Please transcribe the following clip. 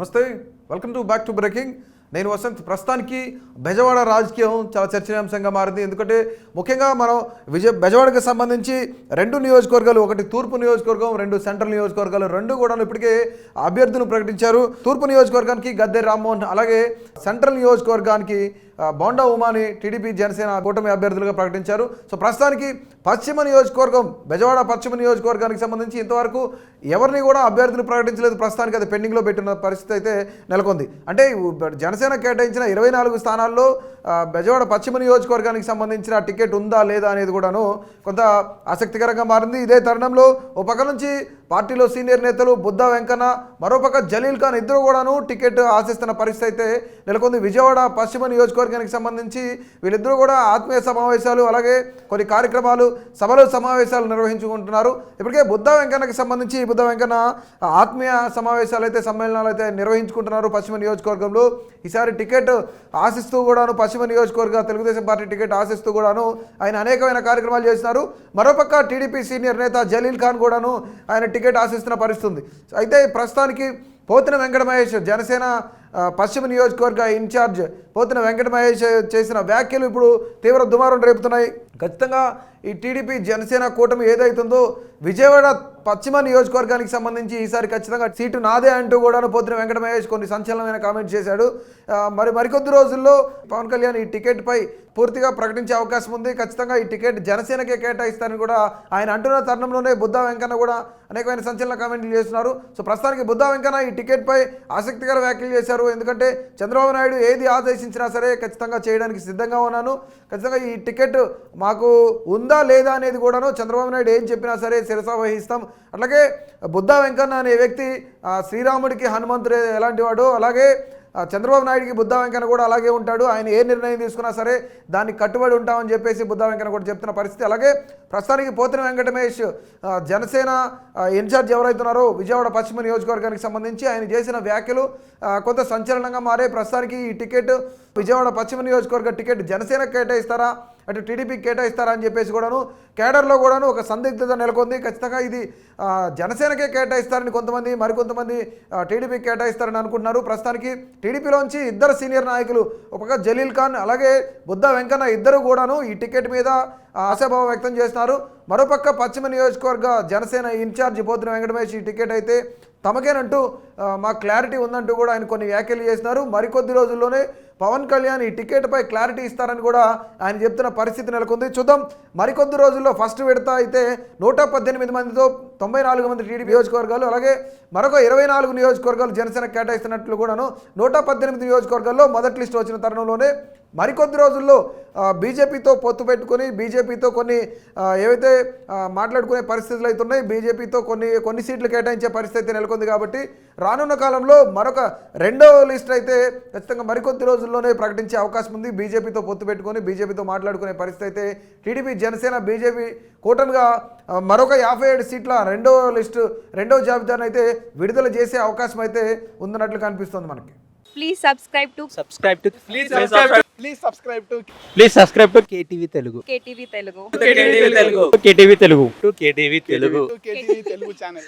నమస్తే, welcome to back to breaking. నేను వసంత్. ప్రస్తుతానికి బెజవాడ రాజకీయం చాలా చర్చనీయాంశంగా మారింది. ఎందుకంటే ముఖ్యంగా మనం బెజవాడకి సంబంధించి రెండు నియోజకవర్గాలు, ఒకటి తూర్పు నియోజకవర్గం, రెండు సెంట్రల్ నియోజకవర్గాలు, రెండు కూడా ఇప్పటికే అభ్యర్థులను ప్రకటించారు. తూర్పు నియోజకవర్గానికి గద్దె రామ్మోహన్, అలాగే సెంట్రల్ నియోజకవర్గానికి బోండా ఉమాని టీడీపీ జనసేన కూటమి అభ్యర్థులుగా ప్రకటించారు. సో ప్రస్తుతానికి పశ్చిమ నియోజకవర్గం, బెజవాడ పశ్చిమ నియోజకవర్గానికి సంబంధించి ఇంతవరకు ఎవరిని కూడా అభ్యర్థులు ప్రకటించలేదు. ప్రస్తుతానికి అది పెండింగ్లో పెట్టిన పరిస్థితి అయితే నెలకొంది. అంటే జనసేన కేటాయించిన 24 స్థానాల్లో బెజవాడ పశ్చిమ నియోజకవర్గానికి సంబంధించిన టికెట్ ఉందా లేదా అనేది కూడాను కొంత ఆసక్తికరంగా మారింది. ఇదే తరుణంలో ఒక పక్క నుంచి పార్టీలో సీనియర్ నేతలు బుద్ధా వెంకన్న, మరోపక్క జలీల్ ఖాన్ ఇద్దరు కూడాను టికెట్ ఆశిస్తున్న పరిస్థితి అయితే నెలకొంది. విజయవాడ పశ్చిమ నియోజకవర్గానికి సంబంధించి వీళ్ళిద్దరూ కూడా ఆత్మీయ సమావేశాలు, అలాగే కొన్ని కార్యక్రమాలు, సభలు, సమావేశాలు నిర్వహించుకుంటున్నారు. ఇప్పటికే బుద్ధా వెంకన్నకి సంబంధించి బుద్ధా వెంకన్న ఆత్మీయ సమావేశాలు అయితే, సమ్మేళనాలు అయితే నిర్వహించుకుంటున్నారు పశ్చిమ నియోజకవర్గంలో. ఈసారి టికెట్ ఆశిస్తూ కూడాను, పశ్చిమ నియోజకవర్గ తెలుగుదేశం పార్టీ టికెట్ ఆశిస్తూ కూడాను ఆయన అనేకమైన కార్యక్రమాలు చేస్తున్నారు. మరోపక్క టీడీపీ సీనియర్ నేత జలీల్ ఖాన్ కూడాను ఆయన టికెట్ ఆశిస్తున్న పరిస్థితుంది. అయితే ప్రస్తుతానికి పోతిన వెంకట మహేష్, జనసేన పశ్చిమ నియోజకవర్గ ఇన్ఛార్జ్ పోతిన వెంకట మహేష్ చేసిన వ్యాఖ్యలు ఇప్పుడు తీవ్ర దుమారం రేపుతున్నాయి. ఖచ్చితంగా ఈ టీడీపీ జనసేన కూటమి ఏదైతుందో విజయవాడ పశ్చిమ నియోజకవర్గానికి సంబంధించి ఈసారి ఖచ్చితంగా సీటు నాదే అంటూ కూడా పోతిన వెంకట మహేష్ కొన్ని సంచలనమైన కామెంట్ చేశాడు. మరికొద్ది రోజుల్లో పవన్ కళ్యాణ్ ఈ టికెట్పై పూర్తిగా ప్రకటించే అవకాశం ఉంది. ఖచ్చితంగా ఈ టికెట్ జనసేనకే కేటాయిస్తారని కూడా ఆయన అంటున్న తరుణంలోనే బుద్ధా వెంకన్న కూడా అనేకమైన సంచలన కామెంట్లు చేస్తున్నారు. సో ప్రస్తుతానికి బుద్ధా వెంకన్న ఈ టికెట్పై ఆసక్తికర వ్యాఖ్యలు చేశారు. ఎందుకంటే చంద్రబాబు నాయుడు ఏది ఆదేశించినా సరే ఖచ్చితంగా చేయడానికి సిద్ధంగా ఉన్నాను, ఖచ్చితంగా ఈ టికెట్ మాకు ఉందా లేదా అనేది కూడాను చంద్రబాబు నాయుడు ఏం చెప్పినా సరే శిరసా వహిస్తాం. అట్లాగే బుద్ధా వెంకన్న అనే వ్యక్తి శ్రీరాముడికి హనుమంతుడు ఎలాంటి వాడు, అలాగే చంద్రబాబు నాయుడికి బుద్ధా వెంకన్న కూడా అలాగే ఉంటాడు. ఆయన ఏ నిర్ణయం తీసుకున్నా సరే దానికి కట్టుబడి ఉంటామని చెప్పేసి బుద్ధా వెంకన్న కూడా చెప్తున్న పరిస్థితి. అలాగే ప్రస్తుతానికి పోతిన వెంకట మహేష్ జనసేన ఇన్ఛార్జ్ ఎవరైతున్నారో విజయవాడ పశ్చిమ నియోజకవర్గానికి సంబంధించి ఆయన చేసిన వ్యాఖ్యలు కొంత సంచలనంగా మారే. ప్రస్తుతానికి ఈ టికెట్ విజయవాడ పశ్చిమ నియోజకవర్గ టికెట్ జనసేనకు కేటాయిస్తారా, అటు టీడీపీకి కేటాయిస్తారా అని చెప్పేసి కూడాను కేడర్లో కూడాను ఒక సందిగ్ధత నెలకొంది. ఖచ్చితంగా ఇది జనసేనకే కేటాయిస్తారని కొంతమంది, మరికొంతమంది టీడీపీకి కేటాయిస్తారని అనుకుంటున్నారు. ప్రస్తుతానికి టీడీపీలోంచి ఇద్దరు సీనియర్ నాయకులు, ఒక జలీల్ ఖాన్ అలాగే బుద్ధా వెంకన్న ఇద్దరు కూడాను ఈ టికెట్ మీద ఆశాభావం వ్యక్తం చేస్తున్నారు. మరోపక్క పశ్చిమ నియోజకవర్గ జనసేన ఇన్ఛార్జి పోతిన వెంకట మహేష్ ఈ టికెట్ అయితే తమకేనంటూ మాకు క్లారిటీ ఉందంటూ కూడా ఆయన కొన్ని వ్యాఖ్యలు చేస్తున్నారు. మరికొద్ది రోజుల్లోనే పవన్ కళ్యాణ్ ఈ టికెట్పై క్లారిటీ ఇస్తారని కూడా ఆయన చెప్తున్న పరిస్థితి నెలకొంది. చూద్దాం, మరికొద్ది రోజుల్లో ఫస్ట్ విడత అయితే 118 మందితో 94 మంది టీడీపీ నియోజకవర్గాలు, అలాగే మరొక 24 నియోజకవర్గాలు జనసేన కేటాయిస్తున్నట్లు కూడాను 118 నియోజకవర్గాల్లో మొదటి లిస్ట్ వచ్చిన తరుణంలోనే మరికొద్ది రోజుల్లో బీజేపీతో పొత్తు పెట్టుకొని బీజేపీతో కొన్ని ఏవైతే మాట్లాడుకునే పరిస్థితులు అయితే ఉన్నాయి, బీజేపీతో కొన్ని సీట్లు కేటాయించే పరిస్థితి నెలకొంది. కాబట్టి రానున్న కాలంలో మరొక రెండో లిస్ట్ అయితే ఖచ్చితంగా మరికొద్ది రోజుల్లోనే ప్రకటించే అవకాశం ఉంది. బీజేపీతో పొత్తు పెట్టుకొని బీజేపీతో మాట్లాడుకునే పరిస్థితి అయితే టీడీపీ జనసేన బీజేపీ కూటమిగా మరొక 57 సీట్ల రెండో జాబితాను అయితే విడుదల చేసే అవకాశం అయితే ఉందన్నట్లు కనిపిస్తుంది మనకి. Please subscribe to KTV Telugu. KTV Telugu. KTV Telugu channel.